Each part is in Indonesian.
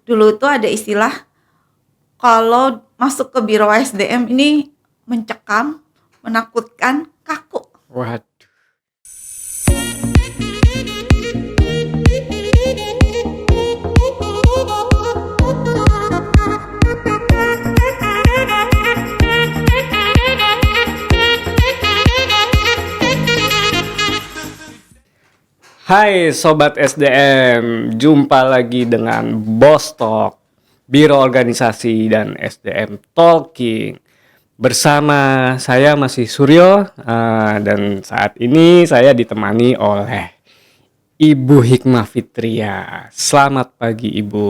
dulu tuh ada istilah kalau masuk ke biro SDM ini mencekam, menakutkan, kaku. Waduh. Hai Sobat SDM, jumpa lagi dengan Boss Talk, Biro Organisasi dan SDM Talking. Bersama saya masih Suryo, dan saat ini saya ditemani oleh Ibu Hikmah Fitria. Selamat pagi Ibu.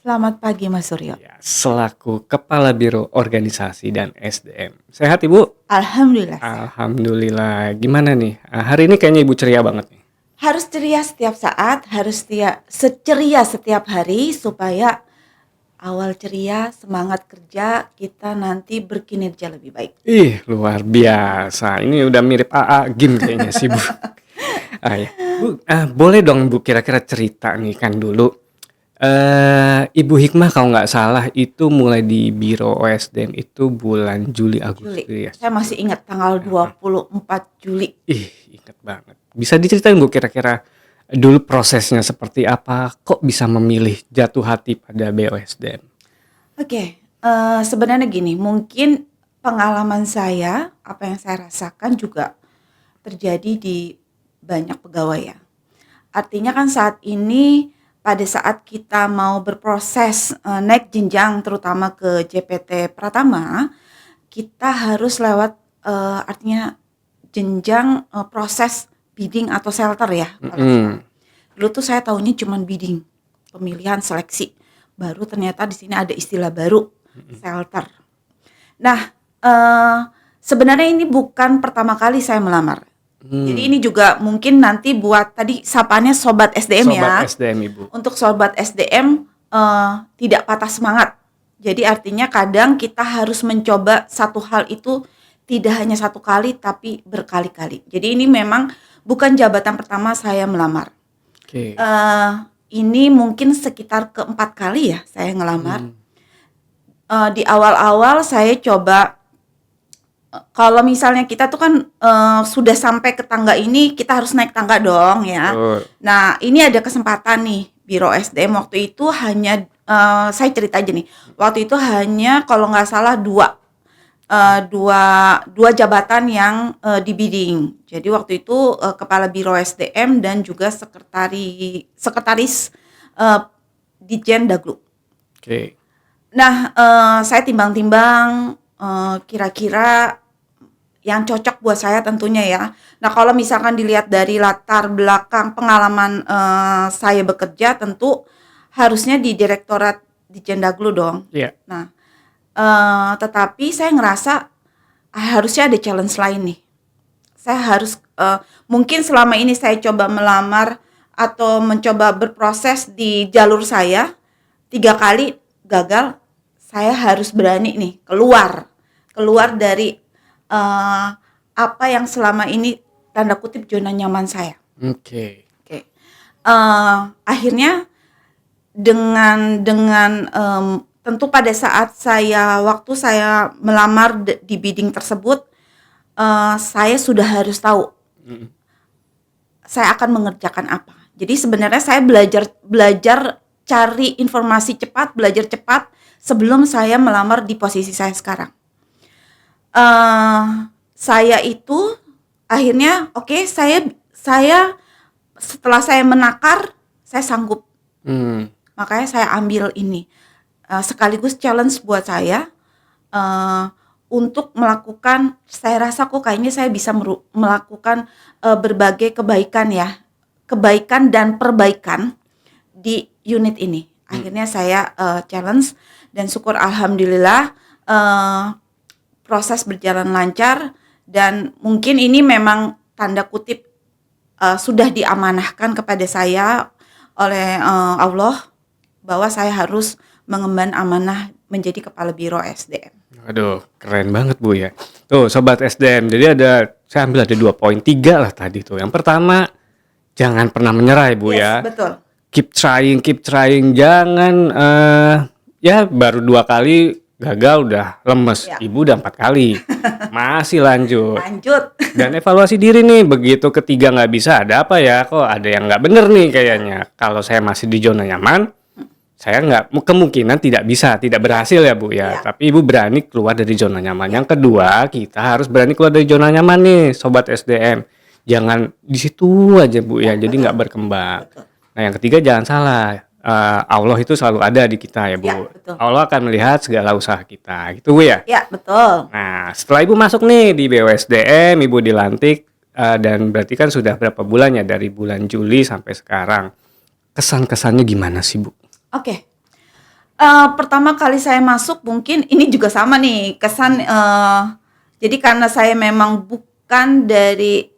Selamat pagi Mas Suryo. Ya, selaku Kepala Biro Organisasi dan SDM. Sehat Ibu? Alhamdulillah. Alhamdulillah. Gimana nih? Hari ini kayaknya Ibu ceria banget nih. Harus ceria setiap saat, harus ceria setiap hari supaya awal ceria, semangat kerja, kita nanti berkinerja lebih baik. Ih, luar biasa. Ini udah mirip AA Gim kayaknya sih, Bu. Ya. Bu, boleh dong Bu kira-kira cerita nih kan dulu. Ibu Hikmah kalau nggak salah itu mulai di Biro OSDM itu bulan Juli Agustus ya. Saya masih ingat tanggal 24 Juli. Ih, ingat banget. Bisa diceritain Bu kira-kira dulu prosesnya seperti apa? Kok bisa memilih jatuh hati pada BOSDM? Oke, sebenarnya gini, mungkin pengalaman saya, apa yang saya rasakan juga terjadi di banyak pegawai ya. Artinya kan saat ini pada saat kita mau berproses naik jenjang terutama ke JPT Pratama, kita harus lewat artinya jenjang proses bidding atau shelter ya. Dulu tuh saya tahunya cuma bidding, pemilihan seleksi. Baru ternyata di sini ada istilah baru, shelter. Nah, sebenarnya ini bukan pertama kali saya melamar. Jadi ini juga mungkin nanti buat tadi sapaannya Sobat SDM ya. Sobat SDM Ibu. Untuk Sobat SDM tidak patah semangat. Jadi artinya kadang kita harus mencoba satu hal itu tidak hanya satu kali tapi berkali-kali. Jadi ini memang bukan jabatan pertama saya melamar. Oke. Ini mungkin sekitar keempat kali ya saya ngelamar. Di awal-awal saya coba, kalau misalnya kita tuh kan sudah sampai ke tangga ini, kita harus naik tangga dong ya. Nah ini ada kesempatan nih, Biro SDM waktu itu hanya, saya cerita aja nih, waktu itu hanya kalau nggak salah dua jabatan yang di bidding. Jadi waktu itu Kepala Biro SDM dan juga sekretaris Ditjen Daglu. Oke. Nah, saya timbang-timbang kira-kira yang cocok buat saya tentunya ya. Nah, kalau misalkan dilihat dari latar belakang pengalaman saya bekerja, tentu harusnya di Direktorat Ditjen Daglu dong. Iya. Nah, tetapi saya ngerasa harusnya ada challenge lain nih. Saya harus mungkin selama ini saya coba melamar atau mencoba berproses di jalur saya 3 kali gagal. Saya harus berani nih keluar dari apa yang selama ini tanda kutip zona nyaman saya. Oke. Akhirnya dengan tentu pada saat waktu saya melamar di bidding tersebut, saya sudah harus tahu saya akan mengerjakan apa. Jadi sebenarnya saya belajar cari informasi cepat, belajar cepat sebelum saya melamar di posisi saya sekarang. Saya itu akhirnya saya setelah saya menakar, saya sanggup. Makanya saya ambil ini. Sekaligus challenge buat saya untuk melakukan, saya rasa kok kayaknya saya bisa melakukan berbagai kebaikan dan perbaikan di unit ini. Akhirnya saya challenge dan syukur alhamdulillah proses berjalan lancar dan mungkin ini memang tanda kutip sudah diamanahkan kepada saya oleh Allah bahwa saya harus mengemban amanah menjadi Kepala Biro SDM. Aduh, keren banget Bu ya. Tuh Sobat SDM, jadi saya ambil ada 2 poin, 3 lah tadi tuh. Yang pertama, jangan pernah menyerah Bu ya. Betul. keep trying, jangan ya baru 2 kali gagal udah lemes, Ya. ibu udah 4 kali, masih lanjut. Lanjut. Dan evaluasi diri nih, begitu ketiga nggak bisa, ada apa ya? Kok ada yang nggak bener nih kayaknya. Kalau saya masih di zona nyaman, saya nggak kemungkinan tidak bisa, tidak berhasil ya Bu ya. Ya. Tapi Ibu berani keluar dari zona nyaman. Yang kedua, kita harus berani keluar dari zona nyaman nih, Sobat SDM. Jangan di situ aja Bu ya, jadi nggak berkembang. Betul. Nah yang ketiga jangan salah, Allah itu selalu ada di kita ya Bu. Ya, betul. Allah akan melihat segala usaha kita, gitu Bu ya. Ya, betul. Nah, setelah Ibu masuk nih di BUSDM, Ibu dilantik, dan berarti kan sudah berapa bulan ya dari bulan Juli sampai sekarang. Kesan-kesannya gimana sih, Bu? Oke. Pertama kali saya masuk mungkin ini juga sama nih kesan, jadi karena saya memang bukan dari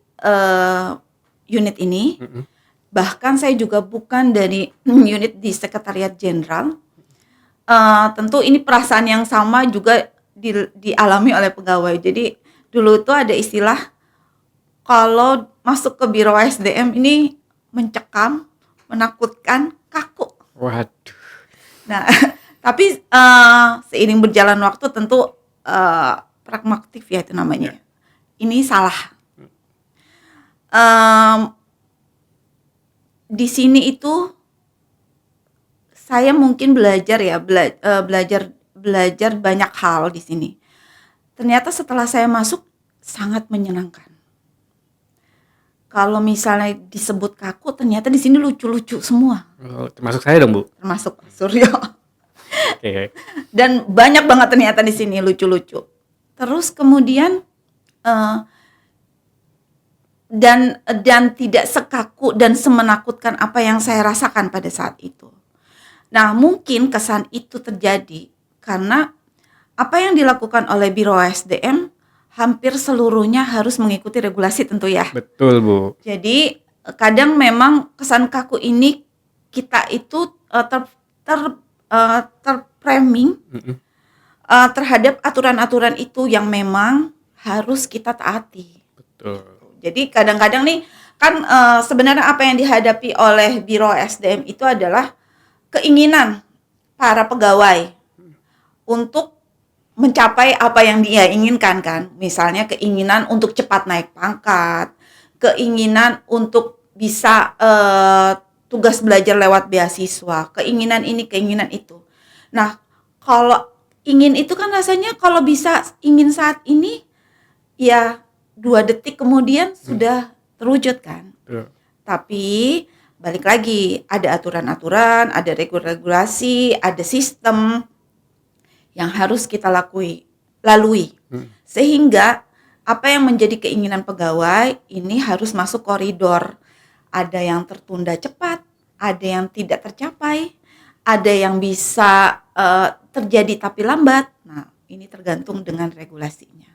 unit ini, bahkan saya juga bukan dari unit di Sekretariat Jenderal. Tentu ini perasaan yang sama juga dialami oleh pegawai. Jadi dulu itu ada istilah kalau masuk ke Biro SDM ini mencekam, menakutkan, kaku. Waduh. Nah, tapi seiring berjalan waktu tentu pragmatif ya itu namanya. Ini salah. Di sini itu saya mungkin belajar ya, belajar banyak hal di sini. Ternyata setelah saya masuk sangat menyenangkan. Kalau misalnya disebut kaku, ternyata di sini lucu-lucu semua, Oh, termasuk saya dong, Bu. termasuk Suryo. Oke. Dan banyak banget ternyata di sini lucu-lucu. Terus kemudian dan tidak sekaku dan semenakutkan apa yang saya rasakan pada saat itu. Nah, mungkin kesan itu terjadi karena apa yang dilakukan oleh Biro SDM hampir seluruhnya harus mengikuti regulasi tentu ya. Betul, Bu. Jadi kadang memang kesan kaku ini kita itu terframing terhadap aturan-aturan itu yang memang harus kita taati. Betul. Jadi kadang-kadang nih kan sebenarnya apa yang dihadapi oleh Biro SDM itu adalah keinginan para pegawai untuk mencapai apa yang dia inginkan kan. Misalnya keinginan untuk cepat naik pangkat, keinginan untuk bisa tugas belajar lewat beasiswa, keinginan ini, keinginan itu. Nah, kalau ingin itu kan rasanya kalau bisa ingin saat ini ya 2 detik kemudian sudah terwujud kan. Tapi balik lagi ada aturan-aturan, ada regulasi, ada sistem yang harus kita lalui. Sehingga apa yang menjadi keinginan pegawai ini harus masuk koridor. Ada yang tertunda cepat, ada yang tidak tercapai, ada yang bisa terjadi tapi lambat. Nah, ini tergantung dengan regulasinya.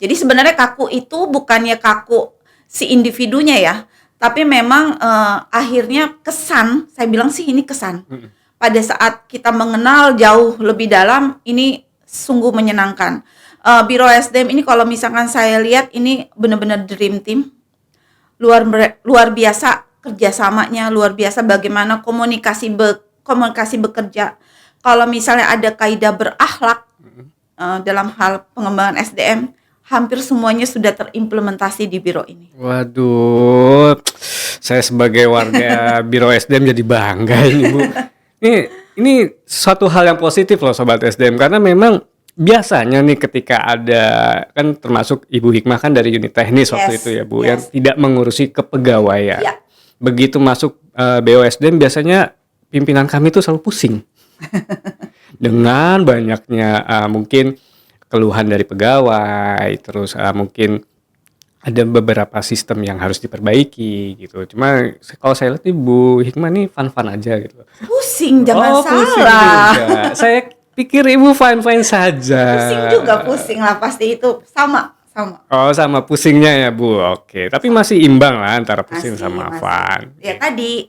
Jadi sebenarnya kaku itu bukannya kaku si individunya ya, tapi memang akhirnya kesan, saya bilang sih ini kesan. Pada saat kita mengenal jauh lebih dalam, ini sungguh menyenangkan. Biro SDM ini kalau misalkan saya lihat ini benar-benar dream team. Luar biasa kerjasamanya, luar biasa bagaimana komunikasi bekerja. Kalau misalnya ada kaidah berakhlak dalam hal pengembangan SDM, hampir semuanya sudah terimplementasi di biro ini. Waduh, saya sebagai warga Biro SDM jadi bangga ini, Bu. Ini suatu hal yang positif loh Sobat SDM, karena memang biasanya nih ketika ada, kan termasuk Ibu Hikmah kan dari unit teknis waktu itu ya Bu, yang tidak mengurusi kepegawaian. Ya. Begitu masuk BOSDM biasanya pimpinan kami tuh selalu pusing dengan banyaknya mungkin keluhan dari pegawai, terus mungkin ada beberapa sistem yang harus diperbaiki gitu. Cuma kalau saya lihat Ibu Hikmah nih fun-fun aja gitu. Pusing, jangan pusing salah. juga. Saya pikir Ibu fine-fine saja. Pusing juga, pusing lah pasti itu sama. Oh, sama pusingnya ya Bu. Oke, tapi masih imbang lah antara pusing sama fun. Ya tadi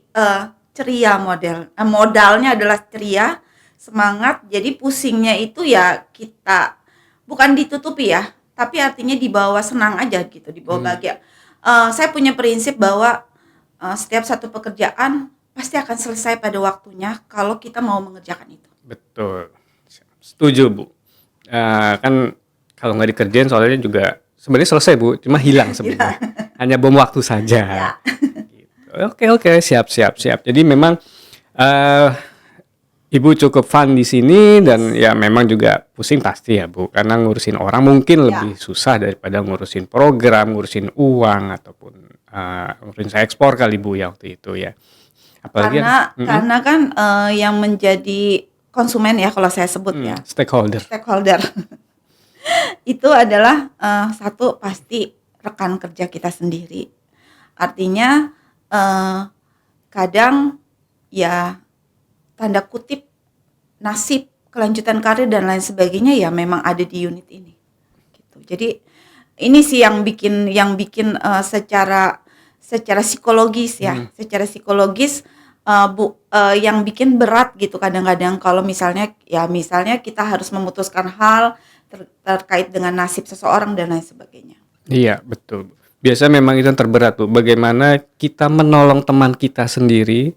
ceria modalnya adalah ceria, semangat. Jadi pusingnya itu ya kita bukan ditutupi ya, tapi artinya dibawa senang aja gitu, dibawa bahagia. Saya punya prinsip bahwa setiap satu pekerjaan pasti akan selesai pada waktunya kalau kita mau mengerjakan itu. Betul. Setuju, Bu. Kan kalau nggak dikerjain soalnya juga sebenarnya selesai, Bu, cuma hilang sebenarnya. Hanya bom waktu saja. Ya. Gitu. Oke, siap. Jadi memang Ibu cukup fun di sini dan ya memang juga pusing pasti ya, Bu, karena ngurusin orang mungkin lebih susah daripada ngurusin program, ngurusin uang ataupun ngurusin ekspor kali, Bu, ya waktu itu ya. Apalagi Karena kan yang menjadi konsumen ya kalau saya sebut ya, stakeholder. itu adalah satu pasti rekan kerja kita sendiri. Artinya kadang ya tanda kutip nasib, kelanjutan karir dan lain sebagainya ya memang ada di unit ini. Gitu. Jadi ini sih yang bikin secara psikologis ya, secara psikologis yang bikin berat gitu kadang-kadang kalau misalnya kita harus memutuskan hal terkait dengan nasib seseorang dan lain sebagainya. Iya, betul. Biasa memang itu yang terberat, Bu. Bagaimana kita menolong teman kita sendiri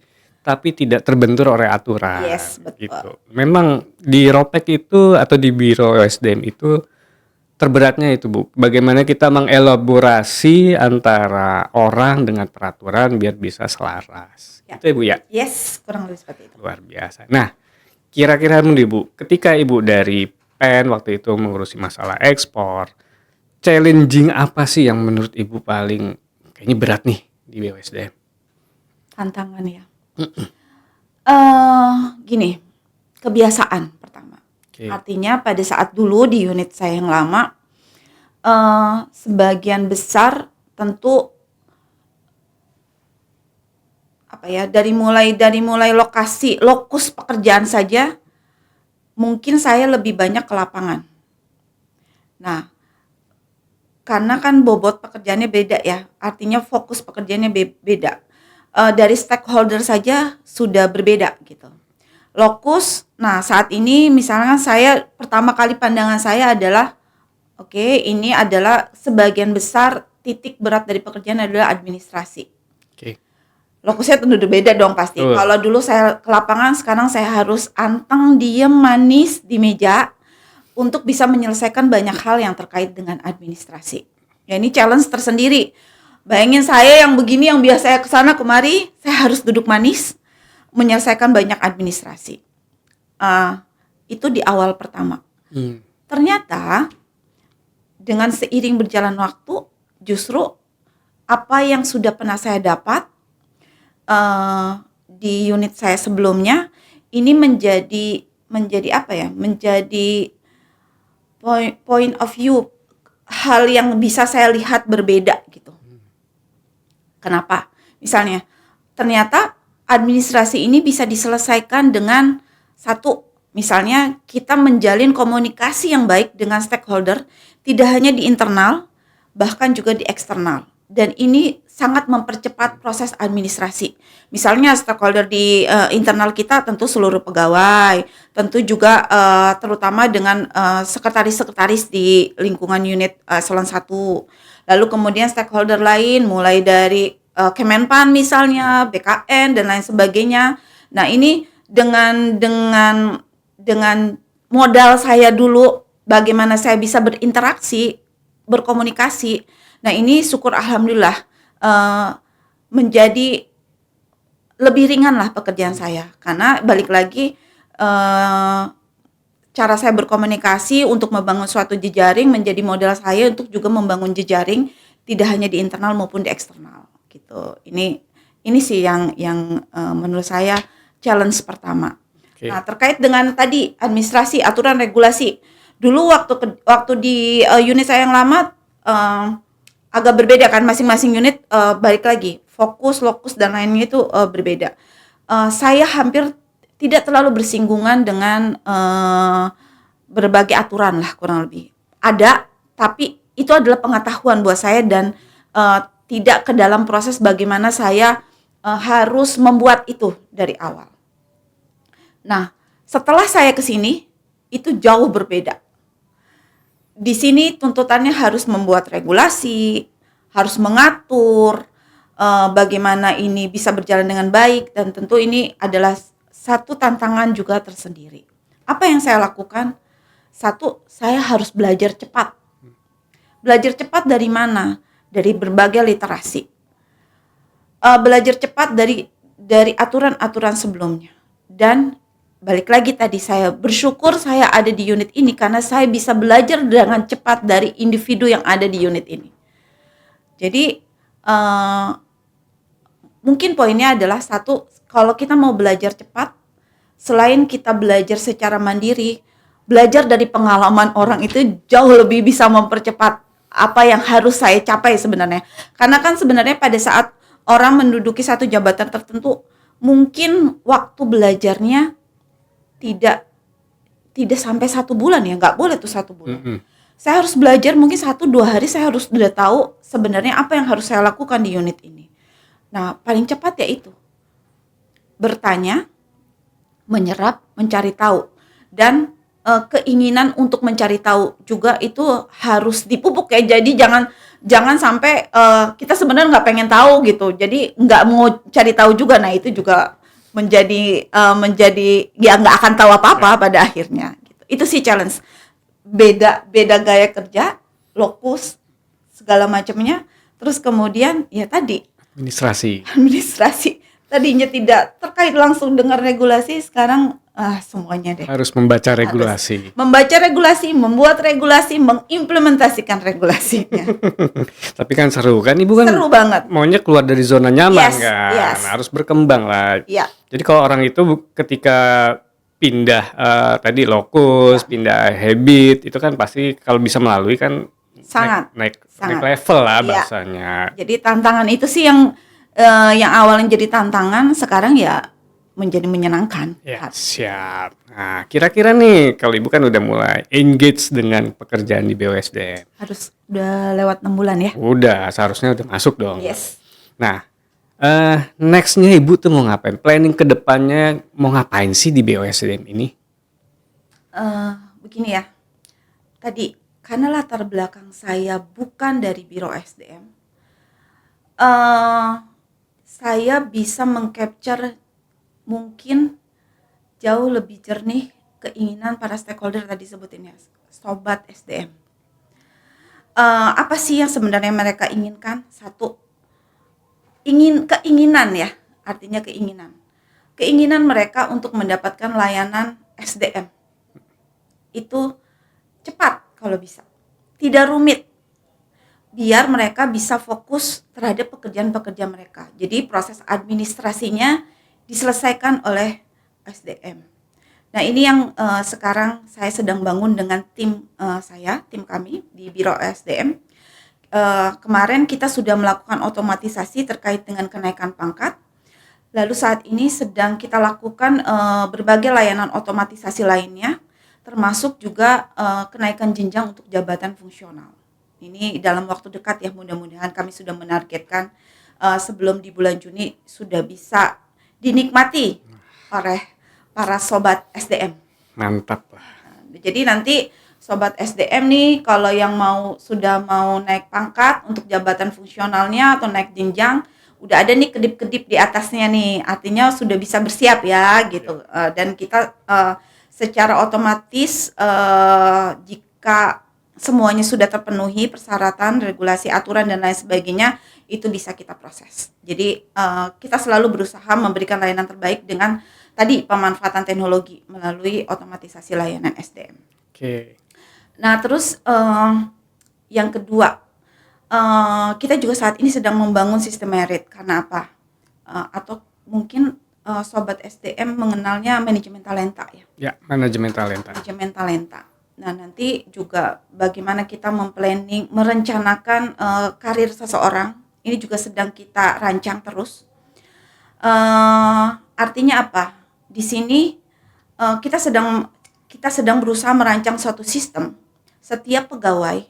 tapi tidak terbentur oleh aturan. Yes, betul. Gitu. Memang di Ropek itu atau di Biro SDM itu terberatnya itu, Bu. Bagaimana kita mengelaborasi antara orang dengan peraturan biar bisa selaras. Ya. Itu ya, Bu, ya? Yes, kurang lebih seperti itu. Luar biasa. Nah, kira-kira Bu, ketika Ibu dari PEN waktu itu mengurusi masalah ekspor, challenging apa sih yang menurut Ibu paling kayaknya berat nih di BUSDM? Tantangan ya. Gini, kebiasaan pertama. Okay. Artinya pada saat dulu di unit saya yang lama, sebagian besar tentu dari mulai lokus pekerjaan saja, mungkin saya lebih banyak ke lapangan. Nah, karena kan bobot pekerjaannya beda ya, artinya fokus pekerjaannya beda. Dari stakeholder saja sudah berbeda gitu. Lokus, nah saat ini misalnya pertama kali pandangan saya adalah, ini adalah sebagian besar titik berat dari pekerjaan adalah administrasi. Lokusnya tentu beda dong pasti. Kalau dulu saya ke lapangan, sekarang saya harus anteng, diem, manis di meja untuk bisa menyelesaikan banyak hal yang terkait dengan administrasi. Ya ini challenge tersendiri. Bayangin saya yang begini, yang biasa saya kesana kemari, saya harus duduk manis menyelesaikan banyak administrasi. Itu di awal pertama. Ternyata dengan seiring berjalan waktu, justru apa yang sudah pernah saya dapat di unit saya sebelumnya ini menjadi point of view, hal yang bisa saya lihat berbeda gitu. Kenapa? Misalnya, ternyata administrasi ini bisa diselesaikan dengan satu, misalnya kita menjalin komunikasi yang baik dengan stakeholder, tidak hanya di internal, bahkan juga di eksternal. Dan ini sangat mempercepat proses administrasi. Misalnya stakeholder di internal kita tentu seluruh pegawai, tentu juga terutama dengan sekretaris-sekretaris di lingkungan unit eselon 1. Lalu kemudian stakeholder lain mulai dari Kemenpan misalnya, BKN dan lain sebagainya. Nah, ini dengan modal saya dulu bagaimana saya bisa berinteraksi, berkomunikasi. Nah, ini syukur alhamdulillah menjadi lebih ringan lah pekerjaan saya, karena balik lagi cara saya berkomunikasi untuk membangun suatu jejaring menjadi modal saya untuk juga membangun jejaring tidak hanya di internal maupun di eksternal gitu. Ini sih yang menurut saya challenge pertama. Nah, terkait dengan tadi administrasi, aturan, regulasi. Dulu waktu di unit saya yang lama agak berbeda kan, masing-masing unit balik lagi fokus, lokus dan lainnya itu berbeda. Saya hampir tidak terlalu bersinggungan dengan berbagai aturan lah kurang lebih. Ada, tapi itu adalah pengetahuan buat saya dan tidak ke dalam proses bagaimana saya harus membuat itu dari awal. Nah, setelah saya ke sini itu jauh berbeda. Di sini tuntutannya harus membuat regulasi, harus mengatur, bagaimana ini bisa berjalan dengan baik, dan tentu ini adalah satu tantangan juga tersendiri. Apa yang saya lakukan? Satu, saya harus belajar cepat. Belajar cepat dari mana? Dari berbagai literasi. Belajar cepat dari aturan-aturan sebelumnya. Dan balik lagi tadi, saya bersyukur saya ada di unit ini karena saya bisa belajar dengan cepat dari individu yang ada di unit ini. Jadi mungkin poinnya adalah satu, kalau kita mau belajar cepat, selain kita belajar secara mandiri, belajar dari pengalaman orang itu jauh lebih bisa mempercepat apa yang harus saya capai sebenarnya. Karena kan sebenarnya pada saat orang menduduki satu jabatan tertentu, mungkin waktu belajarnya tidak sampai 1 bulan ya, nggak boleh tuh 1 bulan. Saya harus belajar mungkin 1-2 hari, saya harus udah tahu sebenarnya apa yang harus saya lakukan di unit ini. Nah, paling cepat ya itu, bertanya, menyerap, mencari tahu, dan keinginan untuk mencari tahu juga itu harus dipupuk ya. Jadi jangan sampai kita sebenarnya nggak pengen tahu gitu, jadi nggak mau cari tahu juga. Nah, itu juga menjadi ya nggak akan tahu apa-apa pada akhirnya gitu. Itu sih challenge, beda gaya kerja, lokus, segala macamnya. Terus kemudian ya tadi administrasi tadinya tidak terkait langsung dengan regulasi, sekarang semuanya deh. Harus membaca regulasi. Membaca regulasi, membuat regulasi, mengimplementasikan regulasinya. Tapi kan seru kan, Ibu kan Seru banget. maunya keluar dari zona nyaman Yes, kan. yes. Harus berkembang lah. Ya, Jadi kalau orang itu ketika pindah tadi lokus, pindah habit, itu kan pasti kalau bisa melalui kan sangat. naik Sangat. level lah Iya. bahasanya. Jadi tantangan itu sih yang awalnya jadi tantangan, sekarang ya menjadi menyenangkan. Ya, siap. Nah, kira-kira nih kalau Ibu kan udah mulai engage dengan pekerjaan di BUSDM. Harus udah lewat 6 bulan ya. Udah, seharusnya udah masuk dong. Yes. Nah, nextnya Ibu tuh mau ngapain? Planning ke depannya mau ngapain sih di BUSDM ini? Begini ya. Tadi karena latar belakang saya bukan dari Biro SDM, saya bisa mengcapture mungkin jauh lebih jernih keinginan para stakeholder tadi sebutin ya, sobat SDM. Apa sih yang sebenarnya mereka inginkan? Satu, keinginan ya, artinya keinginan mereka untuk mendapatkan layanan SDM itu cepat kalau bisa, tidak rumit, biar mereka bisa fokus terhadap pekerjaan-pekerjaan mereka. Jadi proses administrasinya diselesaikan oleh SDM. Nah, ini yang sekarang saya sedang bangun dengan tim kami di Biro SDM. Kemarin kita sudah melakukan otomatisasi terkait dengan kenaikan pangkat. Lalu saat ini sedang kita lakukan berbagai layanan otomatisasi lainnya, termasuk juga kenaikan jenjang untuk jabatan fungsional. Ini dalam waktu dekat ya, mudah-mudahan kami sudah menargetkan sebelum di bulan Juni sudah bisa dinikmati oleh para sobat SDM. Mantap lah. Jadi nanti sobat SDM nih, kalau yang sudah mau naik pangkat untuk jabatan fungsionalnya atau naik jenjang, udah ada nih kedip-kedip di atasnya nih, artinya sudah bisa bersiap ya gitu. Dan kita secara otomatis jika semuanya sudah terpenuhi persyaratan, regulasi, aturan dan lain sebagainya, itu bisa kita proses. Jadi kita selalu berusaha memberikan layanan terbaik dengan tadi pemanfaatan teknologi melalui otomatisasi layanan SDM. Oke. Nah, terus yang kedua, kita juga saat ini sedang membangun sistem merit. Karena apa? Atau mungkin sobat SDM mengenalnya manajemen talenta ya. Ya, manajemen talenta. Manajemen talenta. Nah, nanti juga bagaimana kita merencanakan karir seseorang, ini juga sedang kita rancang terus. Artinya apa? Di sini kita sedang berusaha merancang suatu sistem. Setiap pegawai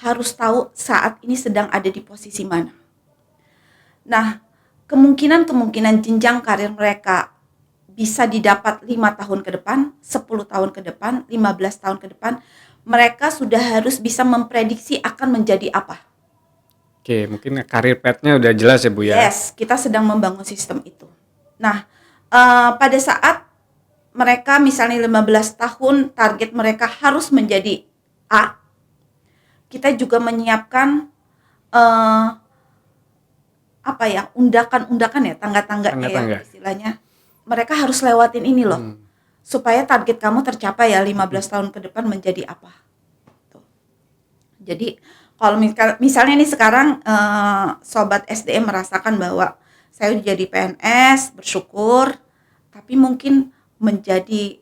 harus tahu saat ini sedang ada di posisi mana. Nah, kemungkinan jenjang karir mereka bisa didapat 5 tahun ke depan, 10 tahun ke depan, 15 tahun ke depan, mereka sudah harus bisa memprediksi akan menjadi apa. Oke, mungkin karir path-nya udah jelas ya Bu ya. Yes, kita sedang membangun sistem itu. Nah, pada saat mereka misalnya 15 tahun target mereka harus menjadi A, kita juga menyiapkan undakan-undakan ya, tangga-tangganya ya Tangga-tangga. istilahnya. Mereka harus lewatin ini loh. Supaya target kamu tercapai ya 15 tahun ke depan menjadi apa. Tuh. Jadi kalau misalnya nih sekarang sobat SDM merasakan bahwa saya udah jadi PNS, bersyukur, tapi mungkin menjadi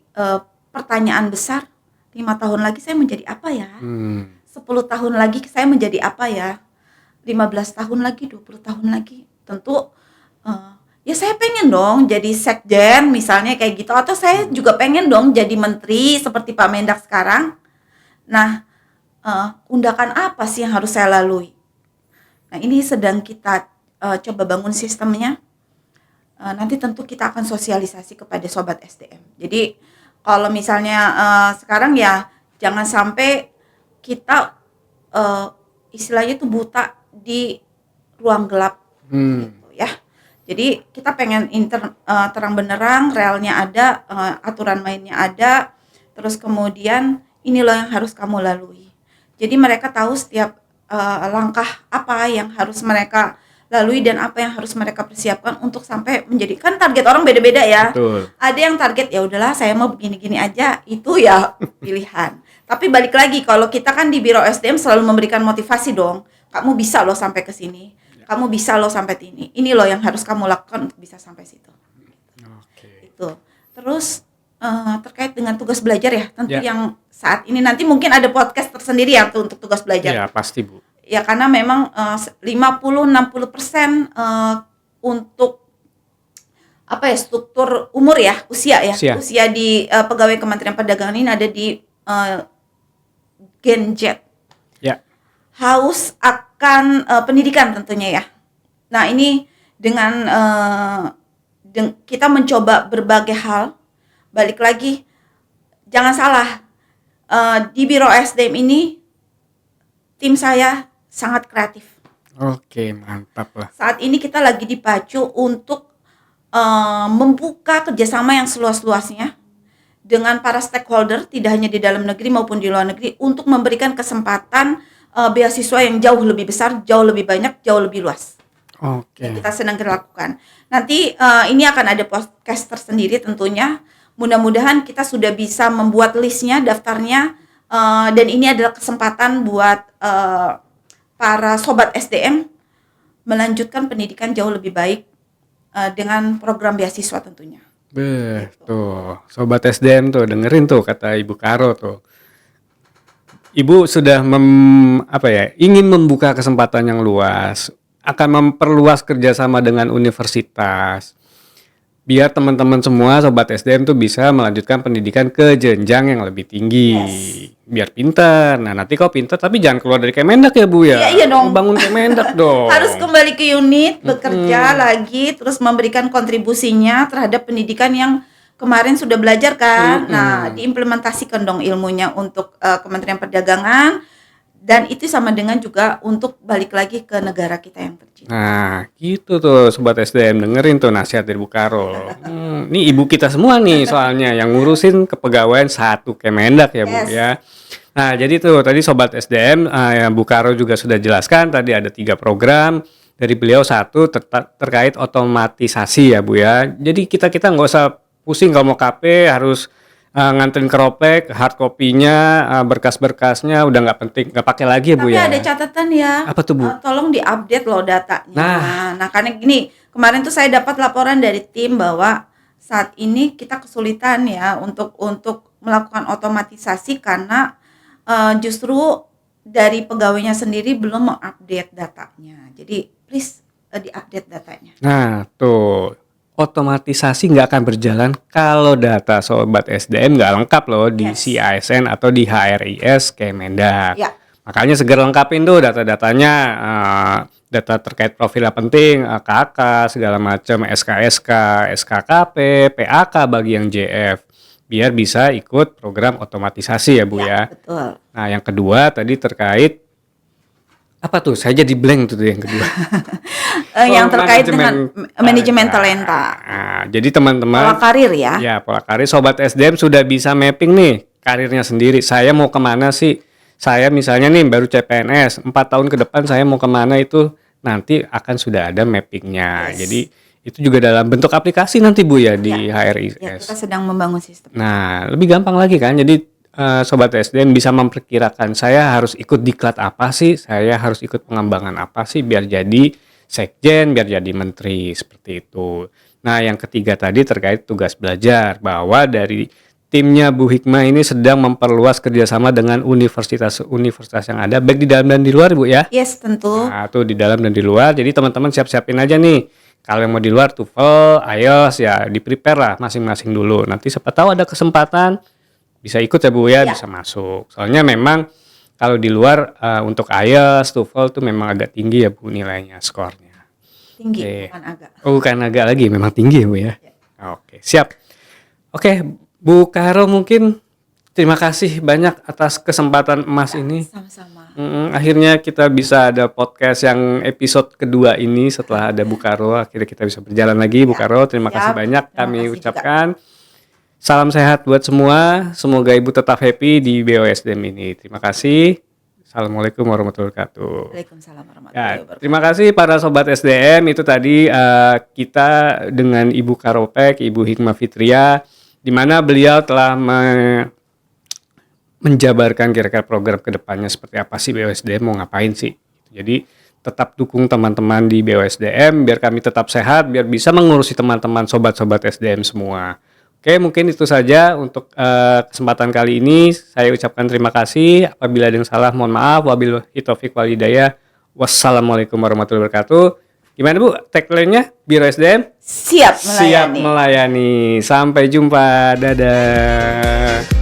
pertanyaan besar, 5 tahun lagi saya menjadi apa ya? 10 tahun lagi saya menjadi apa ya? 15 tahun lagi, 20 tahun lagi. Tentu ya saya pengen dong jadi sekjen misalnya kayak gitu, atau saya juga pengen dong jadi menteri seperti Pak Mendak sekarang. Nah, undakan apa sih yang harus saya lalui? Nah, ini sedang kita coba bangun sistemnya. Nanti tentu kita akan sosialisasi kepada sobat SDM. Jadi kalau misalnya sekarang ya jangan sampai kita istilahnya itu buta di ruang gelap gitu ya. Jadi kita pengen terang benderang, realnya ada, aturan mainnya ada, terus kemudian ini loh yang harus kamu lalui. Jadi mereka tahu setiap langkah apa yang harus mereka lalui dan apa yang harus mereka persiapkan untuk sampai menjadi, kan target orang beda-beda ya. Betul. Ada yang target ya udahlah saya mau begini-gini aja, itu ya pilihan. Tapi balik lagi, kalau kita kan di Biro SDM selalu memberikan motivasi dong. Kamu bisa loh sampai ke sini. Kamu bisa loh sampai sini. Ini loh yang harus kamu lakukan untuk bisa sampai situ. Oke. Itu. Terus terkait dengan tugas belajar ya, tentu Ya. yang saat ini nanti mungkin ada podcast tersendiri ya untuk tugas belajar. Ya, pasti Bu. Ya karena memang 50-60% untuk apa ya, struktur umur ya, usia ya. Usia di pegawai Kementerian Perdagangan ini ada di Gen Z. Ya. Haus akan pendidikan tentunya ya. Nah ini dengan kita mencoba berbagai hal. Balik lagi, jangan salah, di Biro SDM ini tim saya sangat kreatif. Oke, mantap lah. Saat ini kita lagi dipacu untuk membuka kerjasama yang seluas-luasnya dengan para stakeholder, tidak hanya di dalam negeri maupun di luar negeri, untuk memberikan kesempatan beasiswa yang jauh lebih besar, jauh lebih banyak, jauh lebih luas. Oke. Yang kita sedang lakukan. Nanti ini akan ada podcast tersendiri tentunya. Mudah-mudahan kita sudah bisa membuat listnya, daftarnya, dan ini adalah kesempatan buat para sobat SDM melanjutkan pendidikan jauh lebih baik dengan program beasiswa tentunya. Betul. Sobat SDM tuh dengerin tuh kata Ibu Karo tuh. Ibu sudah ingin membuka kesempatan yang luas, akan memperluas kerjasama dengan universitas, biar teman-teman semua sobat SDM tuh bisa melanjutkan pendidikan ke jenjang yang lebih tinggi. Yes. Biar pintar. Nah, nanti kau pintar tapi jangan keluar dari Kemendak ya Bu ya. Iya dong. Bangun Kemendak dong. Harus kembali ke unit, bekerja lagi, terus memberikan kontribusinya terhadap pendidikan yang kemarin sudah belajar kan. Nah, diimplementasikan dong ilmunya untuk Kementerian Perdagangan. Dan itu sama dengan juga untuk balik lagi ke negara kita yang tercinta. Nah, gitu tuh Sobat SDM, dengerin tuh nasihat dari Bu Karo. Ini ibu kita semua nih soalnya yang ngurusin kepegawaian satu Kemendak ya Bu ya. Nah, jadi tuh tadi Sobat SDM, yang Bu Karo juga sudah jelaskan, tadi ada 3 program. Dari beliau satu terkait otomatisasi ya Bu ya. Jadi kita nggak usah pusing kalau mau KP harus nganterin keropek, hard copy-nya, berkas-berkasnya udah nggak penting, nggak pakai lagi ya Bu ya. Tapi ada catatan ya. Apa tuh Bu? Tolong diupdate loh datanya. Nah, karena gini, kemarin tuh saya dapat laporan dari tim bahwa saat ini kita kesulitan ya untuk melakukan otomatisasi karena justru dari pegawainya sendiri belum mengupdate datanya. Jadi please diupdate datanya. Nah tuh, otomatisasi nggak akan berjalan kalau data Sobat SDM nggak lengkap loh di CASN atau di HRIS Kemendak. Ya. Makanya segera lengkapin tuh data-datanya, data terkait profil penting, KK, segala macam, SKSK, SKKP, PAK bagi yang JF, biar bisa ikut program otomatisasi ya Bu ya. Betul. Nah yang kedua tadi terkait Apa tuh? Saya jadi blank tuh yang kedua. Yang Oh, terkait dengan manajemen manajemen talenta. talenta, Nah, jadi teman-teman, pola karir ya. ya pola karir Sobat SDM sudah bisa mapping nih karirnya sendiri. Saya mau kemana sih? Saya misalnya nih baru CPNS, 4 tahun ke depan saya mau kemana itu nanti akan sudah ada mappingnya. Yes. Jadi itu juga dalam bentuk aplikasi nanti Bu ya di Ya, HRIS. kita sedang membangun sistem. Nah, lebih gampang lagi kan. Jadi Sobat SDM bisa memperkirakan saya harus ikut diklat apa sih, saya harus ikut pengembangan apa sih biar jadi sekjen, biar jadi menteri, seperti itu. Nah, yang ketiga tadi terkait tugas belajar, bahwa dari timnya Bu Hikmah ini sedang memperluas kerjasama dengan universitas-universitas yang ada, baik di dalam dan di luar Bu ya. Yes, tentu. Nah, tuh di dalam dan di luar. Jadi teman-teman siap-siapin aja nih. Kalau yang mau di luar TOEFL, IELTS ya di-prepare lah masing-masing dulu. Nanti siapa tahu ada kesempatan bisa ikut ya Bu ya, Ya. bisa masuk. Soalnya memang kalau di luar untuk IELTS, TOEFL tuh memang agak tinggi ya Bu nilainya, skornya. Tinggi, Oke. bukan agak. Oh, bukan agak lagi, memang tinggi ya Bu ya. Oke, siap. Oke, Bu Karo mungkin terima kasih banyak atas kesempatan emas ini. Sama-sama. Akhirnya kita bisa ada podcast yang episode kedua ini setelah ada Bu Karo. Akhirnya kita bisa berjalan lagi Bu Karo. Terima kasih Siap. banyak Terima kami kasih ucapkan. Salam sehat buat semua. Semoga Ibu tetap happy di BOSDM ini. Terima kasih. Assalamualaikum warahmatullahi wabarakatuh. Waalaikumsalam warahmatullahi Ya, wabarakatuh. terima kasih para sobat SDM. Itu tadi kita dengan Ibu Karopek, Ibu Hikmah Fitria, di mana beliau telah menjabarkan kira-kira program kedepannya seperti apa sih BOSDM mau ngapain sih. Jadi tetap dukung teman-teman di BOSDM biar kami tetap sehat, biar bisa mengurusi teman-teman sobat-sobat SDM semua. Oke, mungkin itu saja untuk kesempatan kali ini. Saya ucapkan terima kasih. Apabila ada yang salah, mohon maaf. Wabillahi taufiq wal hidayah. Wassalamualaikum warahmatullahi wabarakatuh. Gimana Bu tagline-nya? Biro SDM? Siap melayani. Siap melayani. Sampai jumpa. Dadah.